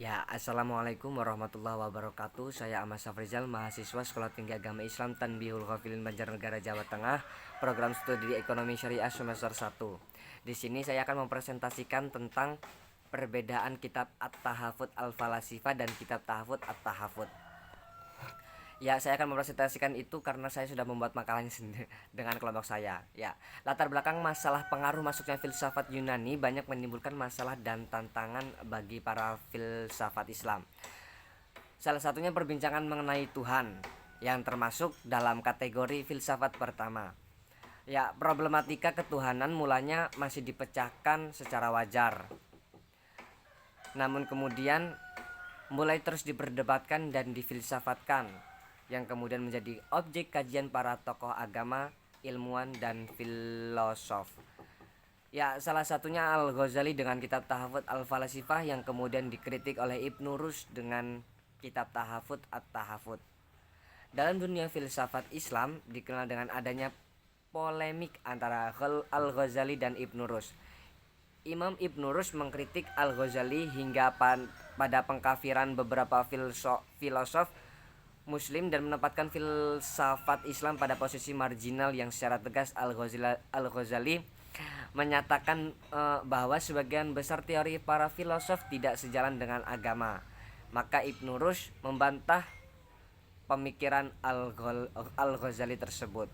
Ya, assalamualaikum warahmatullahi wabarakatuh. Saya Ahmad Safrizal, mahasiswa Sekolah Tinggi Agama Islam Tanbihul Ghafilin Banjarnegara, Jawa Tengah, program studi Ekonomi Syariah semester 1. Di sini saya akan mempresentasikan tentang perbedaan kitab At-Tahafut Al-Falasifah dan kitab Tahafut At-Tahafut. Ya, saya akan mempresentasikan itu karena saya sudah membuat makalahnya dengan kelompok saya. Ya, latar belakang masalah pengaruh masuknya filsafat Yunani banyak menimbulkan masalah dan tantangan bagi para filsafat Islam. Salah satunya perbincangan mengenai Tuhan yang termasuk dalam kategori filsafat pertama. Ya, problematika ketuhanan mulanya masih dipecahkan secara wajar. Namun kemudian mulai terus diperdebatkan dan difilsafatkan, yang kemudian menjadi objek kajian para tokoh agama, ilmuwan, dan filosof. Ya, salah satunya Al-Ghazali dengan kitab Tahafut Al-Falasifah yang kemudian dikritik oleh Ibnu Rushd dengan kitab Tahafut At-Tahafut. Dalam dunia filsafat Islam dikenal dengan adanya polemik antara Al-Ghazali dan Ibnu Rushd. Imam Ibnu Rushd mengkritik Al-Ghazali hingga pada pengkafiran beberapa filosof Muslim dan menempatkan filsafat Islam pada posisi marginal yang secara tegas. Al-Ghazali menyatakan bahwa sebagian besar teori para filosof tidak sejalan dengan agama. Maka Ibnu Rushd membantah pemikiran Al-Ghazali tersebut.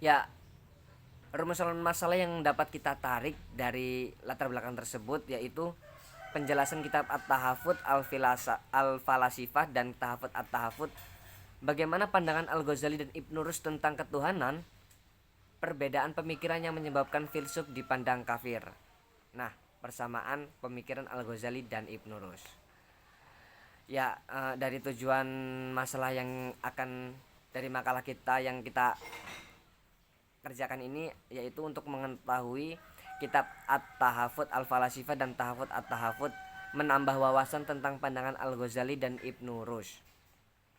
Ya, rumusan masalah yang dapat kita tarik dari latar belakang tersebut yaitu penjelasan kitab At-Tahafut Al-Falasifah dan Tahafut At-Tahafut. Bagaimana pandangan Al-Ghazali dan Ibnu Rushd tentang ketuhanan? Perbedaan pemikiran yang menyebabkan filsuf dipandang kafir. Nah, persamaan pemikiran Al-Ghazali dan Ibnu Rushd. Ya, dari tujuan masalah yang akan dari makalah kita yang kita kerjakan ini yaitu untuk mengetahui kitab At-Tahafut Al-Falasifah dan Tahafut At-Tahafut, menambah wawasan tentang pandangan Al-Ghazali dan Ibnu Rushd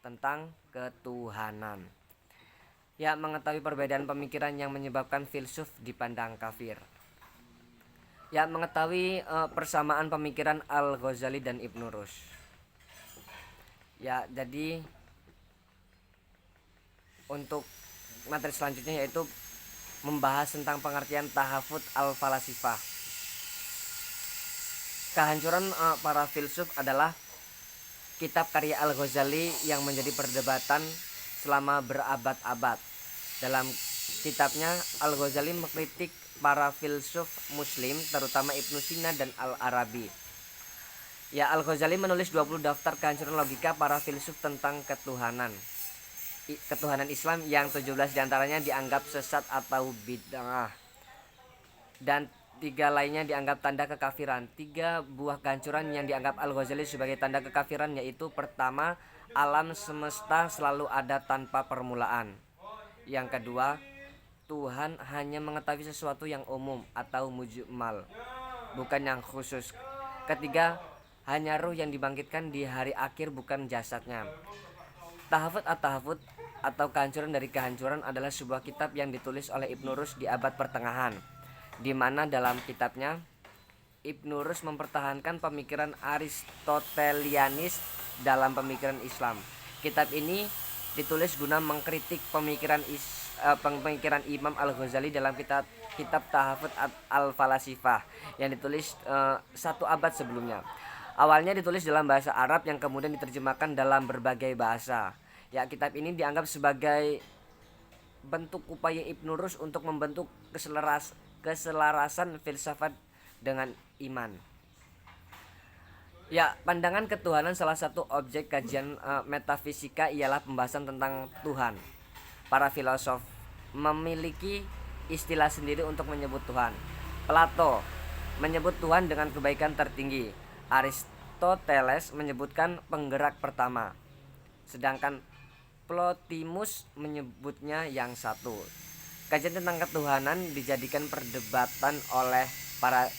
tentang ketuhanan. Ya, mengetahui perbedaan pemikiran yang menyebabkan filsuf dipandang kafir. Ya, mengetahui persamaan pemikiran Al-Ghazali dan Ibnu Rushd. Ya, jadi untuk materi selanjutnya yaitu membahas tentang pengertian Tahafut Al-Falasifah. Kehancuran para filsuf adalah kitab karya Al-Ghazali yang menjadi perdebatan selama berabad-abad. Dalam kitabnya, Al-Ghazali mengkritik para filsuf muslim terutama Ibnu Sina dan Al-Arabi. Ya, Al-Ghazali menulis 20 daftar kehancuran logika para filsuf tentang ketuhanan Islam yang 17 diantaranya dianggap sesat atau bid'ah dan 3 lainnya dianggap tanda kekafiran. 3 buah kehancuran yang dianggap Al-Ghazali sebagai tanda kekafiran yaitu: pertama, alam semesta selalu ada tanpa permulaan. Yang kedua, Tuhan hanya mengetahui sesuatu yang umum atau mujmal, bukan yang khusus. Ketiga, hanya ruh yang dibangkitkan di hari akhir, bukan jasadnya. Tahafut At-Tahafut atau kehancuran dari kehancuran adalah sebuah kitab yang ditulis oleh Ibnu Rushd di abad pertengahan, di mana dalam kitabnya Ibnu Rushd mempertahankan pemikiran Aristotelianis dalam pemikiran Islam. Kitab ini ditulis guna mengkritik pemikiran Imam Al-Ghazali dalam kitab Tahafut Al-Falasifah yang ditulis 1 abad sebelumnya. Awalnya ditulis dalam bahasa Arab yang kemudian diterjemahkan dalam berbagai bahasa. Ya, kitab ini dianggap sebagai bentuk upaya Ibnu Rushd untuk membentuk keselarasan filsafat dengan iman. Ya, pandangan ketuhanan salah satu objek kajian metafisika ialah pembahasan tentang Tuhan. Para filosof memiliki istilah sendiri untuk menyebut Tuhan. Plato menyebut Tuhan dengan kebaikan tertinggi. Aristoteles menyebutkan penggerak pertama, sedangkan Plotimus menyebutnya yang satu. Kajian tentang ketuhanan dijadikan perdebatan oleh para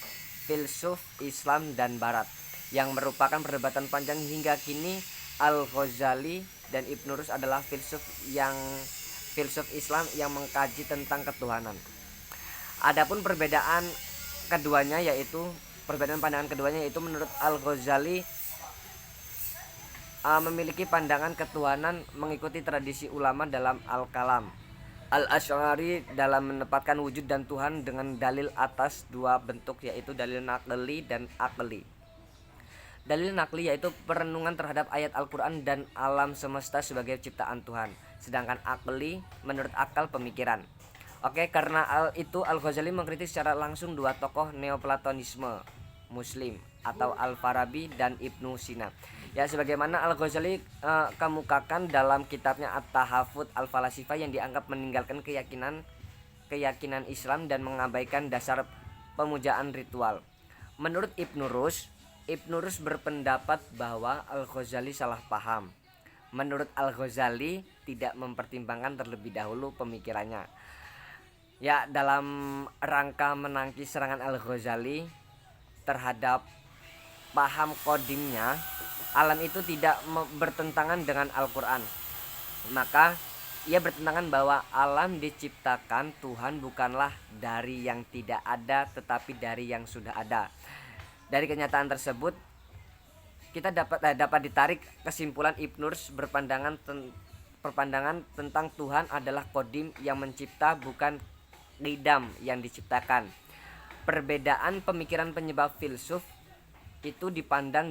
filsuf Islam dan Barat, yang merupakan perdebatan panjang hingga kini. Al-Ghazali dan Ibnu Rushd adalah filsuf Islam yang mengkaji tentang ketuhanan. Adapun perbedaan keduanya yaitu Perbedaan pandangan keduanya yaitu menurut Al-Ghazali memiliki pandangan ketuhanan mengikuti tradisi ulama dalam Al-Kalam. Al-Asy'ari dalam menempatkan wujud dan Tuhan dengan dalil atas dua bentuk, yaitu dalil naqli dan akli. Dalil naqli yaitu perenungan terhadap ayat Al-Quran dan alam semesta sebagai ciptaan Tuhan, sedangkan akli menurut akal pemikiran. Oke, karena itu Al-Ghazali mengkritik secara langsung dua tokoh Neoplatonisme Muslim atau Al-Farabi dan Ibnu Sina. Ya, sebagaimana Al-Ghazali kemukakan dalam kitabnya At-Tahafut Al-Falasifah yang dianggap meninggalkan keyakinan Islam dan mengabaikan dasar pemujaan ritual. Menurut Ibnu Rus berpendapat bahwa Al-Ghazali salah paham. Menurut Al-Ghazali tidak mempertimbangkan terlebih dahulu pemikirannya. Ya, dalam rangka menangkis serangan Al-Ghazali terhadap paham kodimnya, alam itu tidak bertentangan dengan Al-Quran. Maka ia bertentangan bahwa alam diciptakan Tuhan bukanlah dari yang tidak ada, tetapi dari yang sudah ada. Dari kenyataan tersebut kita dapat ditarik kesimpulan Ibnu Rus berpandangan tentang Tuhan adalah kodim yang mencipta, bukan qidam yang diciptakan. Perbedaan pemikiran penyebab filsuf itu dipandang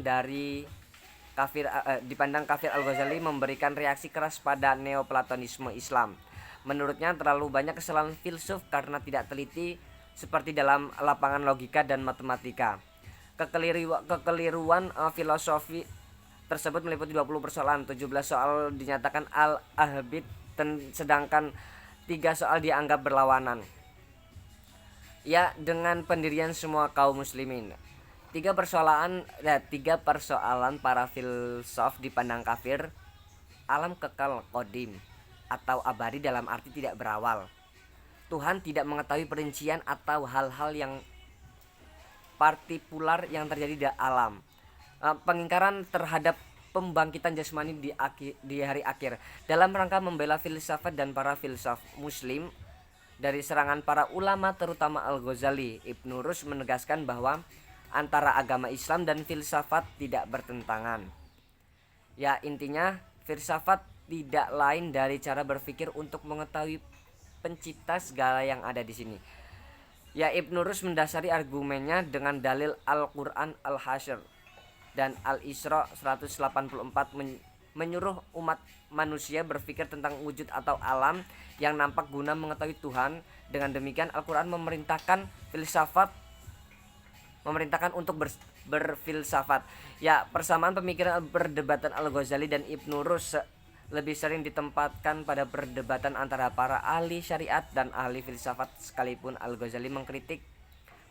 kafir Al-Ghazali memberikan reaksi keras pada Neoplatonisme Islam. Menurutnya terlalu banyak kesalahan filsuf karena tidak teliti seperti dalam lapangan logika dan matematika. Kekeliruan filosofi tersebut meliputi 20 persoalan, 17 soal dinyatakan al-ahbid, sedangkan 3 soal dianggap berlawanan. Ya, dengan pendirian semua kaum muslimin. Tiga persoalan para filsuf dipandang kafir. Alam kekal kodim atau abadi dalam arti tidak berawal. Tuhan tidak mengetahui perincian atau hal-hal yang partikular yang terjadi di alam. Pengingkaran terhadap pembangkitan jasmani di hari akhir. Dalam rangka membela filsafat dan para filsuf muslim dari serangan para ulama terutama Al-Ghazali, Ibnu Rus menegaskan bahwa antara agama Islam dan filsafat tidak bertentangan. Ya, intinya filsafat tidak lain dari cara berpikir untuk mengetahui pencipta segala yang ada di sini. Ya, Ibnu Rus mendasari argumennya dengan dalil Al-Quran Al-Hasyr dan Al-Isra 184 menyuruh umat manusia berpikir tentang wujud atau alam yang nampak guna mengetahui Tuhan. Dengan demikian Al-Quran memerintahkan untuk berfilsafat. Ya, persamaan pemikiran perdebatan Al-Ghazali dan Ibnu Rus lebih sering ditempatkan pada perdebatan antara para ahli syariat dan ahli filsafat. Sekalipun Al-Ghazali mengkritik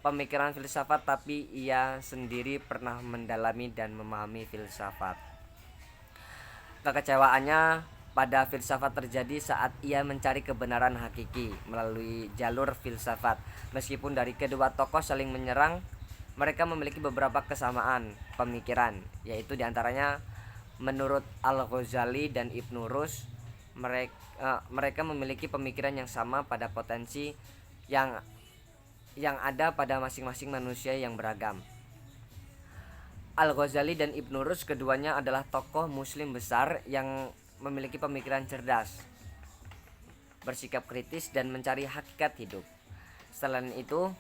pemikiran filsafat, tapi ia sendiri pernah mendalami dan memahami filsafat. Kekecewaannya pada filsafat terjadi saat ia mencari kebenaran hakiki melalui jalur filsafat. Meskipun dari kedua tokoh saling menyerang, mereka memiliki beberapa kesamaan pemikiran, yaitu diantaranya menurut Al-Ghazali dan Ibnu Rus, mereka memiliki pemikiran yang sama pada potensi yang ada pada masing-masing manusia yang beragam. Al-Ghazali dan Ibnu Rus keduanya adalah tokoh muslim besar yang memiliki pemikiran cerdas, bersikap kritis dan mencari hakikat hidup. Selain itu,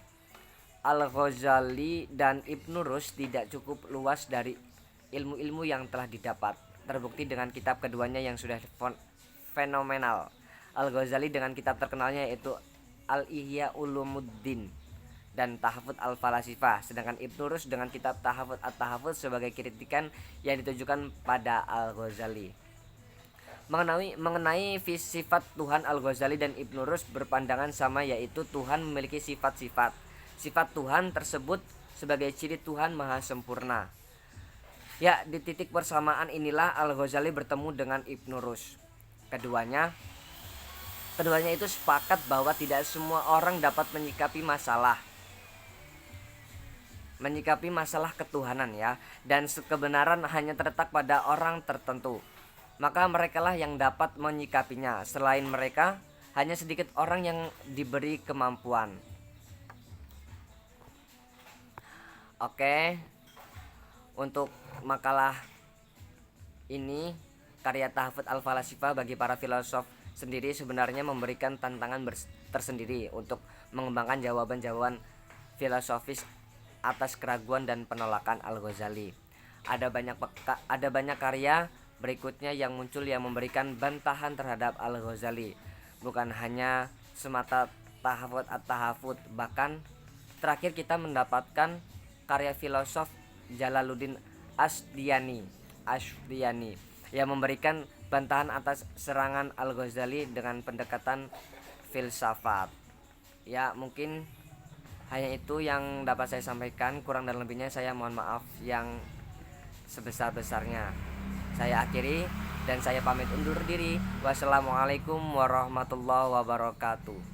Al-Ghazali dan Ibnu Rus tidak cukup luas dari ilmu-ilmu yang telah didapat, terbukti dengan kitab keduanya yang sudah fenomenal. Al-Ghazali dengan kitab terkenalnya yaitu Al-Ihya Ulumuddin dan Tahafut Al-Falasifah, sedangkan Ibnu Rus dengan kitab Tahafut At-Tahafut sebagai kritikan yang ditujukan pada Al-Ghazali. Mengenai sifat Tuhan, Al-Ghazali dan Ibnu Rus berpandangan sama, yaitu Tuhan memiliki sifat-sifat. Sifat Tuhan tersebut sebagai ciri Tuhan maha sempurna. Ya, di titik persamaan inilah Al-Ghazali bertemu dengan Ibnu Rus. Keduanya itu sepakat bahwa tidak semua orang dapat menyikapi masalah ketuhanan, ya, dan kebenaran hanya terletak pada orang tertentu. Maka merekalah yang dapat menyikapinya. Selain mereka, hanya sedikit orang yang diberi kemampuan. Oke, untuk makalah ini karya Tahafut Al-Falasifah bagi para filosof sendiri sebenarnya memberikan tantangan tersendiri untuk mengembangkan jawaban-jawaban filosofis atas keraguan dan penolakan Al-Ghazali. Ada banyak karya berikutnya yang muncul yang memberikan bantahan terhadap Al-Ghazali. Bukan hanya semata tahafut at-tahafut, bahkan terakhir kita mendapatkan karya filosof Jalaluddin Ashdiyani yang memberikan bantahan atas serangan Al-Ghazali dengan pendekatan filsafat. Ya, mungkin hanya itu yang dapat saya sampaikan, kurang dan lebihnya saya mohon maaf yang sebesar-besarnya. Saya akhiri dan saya pamit undur diri. Wassalamualaikum warahmatullahi wabarakatuh.